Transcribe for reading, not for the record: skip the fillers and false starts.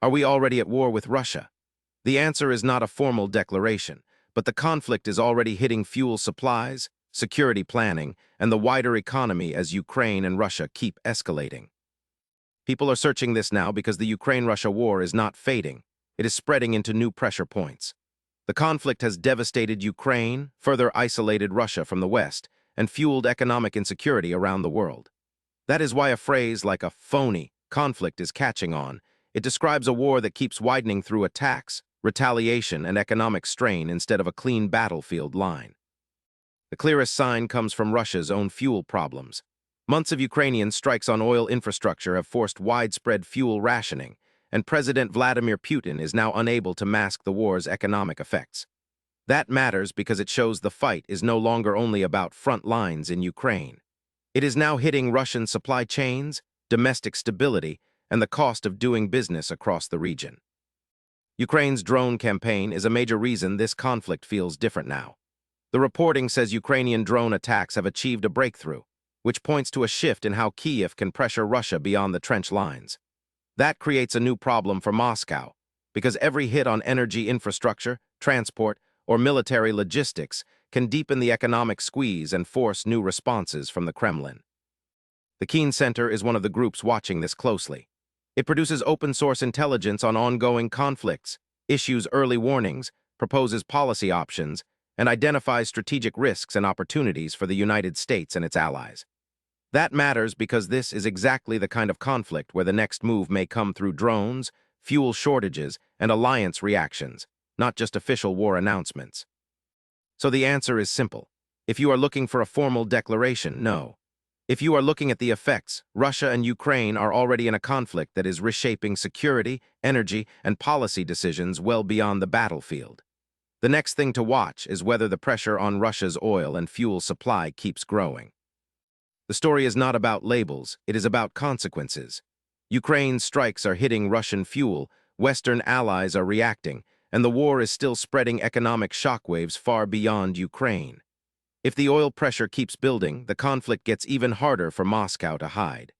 Are we already at war with Russia? The answer is not a formal declaration, but the conflict is already hitting fuel supplies, security planning, and the wider economy as Ukraine and Russia keep escalating. People are searching this now because the Ukraine-Russia war is not fading. It is spreading into new pressure points. The conflict has devastated Ukraine, further isolated Russia from the West, and fueled economic insecurity around the world. That is why a phrase like a phony conflict is catching on. It describes a war that keeps widening through attacks, retaliation, and economic strain instead of a clean battlefield line. The clearest sign comes from Russia's own fuel problems. Months of Ukrainian strikes on oil infrastructure have forced widespread fuel rationing, and President Vladimir Putin is now unable to mask the war's economic effects. That matters because it shows the fight is no longer only about front lines in Ukraine. It is now hitting Russian supply chains, domestic stability, and the cost of doing business across the region. Ukraine's drone campaign is a major reason this conflict feels different now. The reporting says Ukrainian drone attacks have achieved a breakthrough, which points to a shift in how Kyiv can pressure Russia beyond the trench lines. That creates a new problem for Moscow, because every hit on energy infrastructure, transport, or military logistics can deepen the economic squeeze and force new responses from the Kremlin. The Keen Center is one of the groups watching this closely. It produces open-source intelligence on ongoing conflicts, issues early warnings, proposes policy options, and identifies strategic risks and opportunities for the United States and its allies. That matters because this is exactly the kind of conflict where the next move may come through drones, fuel shortages, and alliance reactions, not just official war announcements. So the answer is simple. If you are looking for a formal declaration, no. If you are looking at the effects, Russia and Ukraine are already in a conflict that is reshaping security, energy, and policy decisions well beyond the battlefield. The next thing to watch is whether the pressure on Russia's oil and fuel supply keeps growing. The story is not about labels, it is about consequences. Ukraine's strikes are hitting Russian fuel, Western allies are reacting, and the war is still spreading economic shockwaves far beyond Ukraine. If the oil pressure keeps building, the conflict gets even harder for Moscow to hide.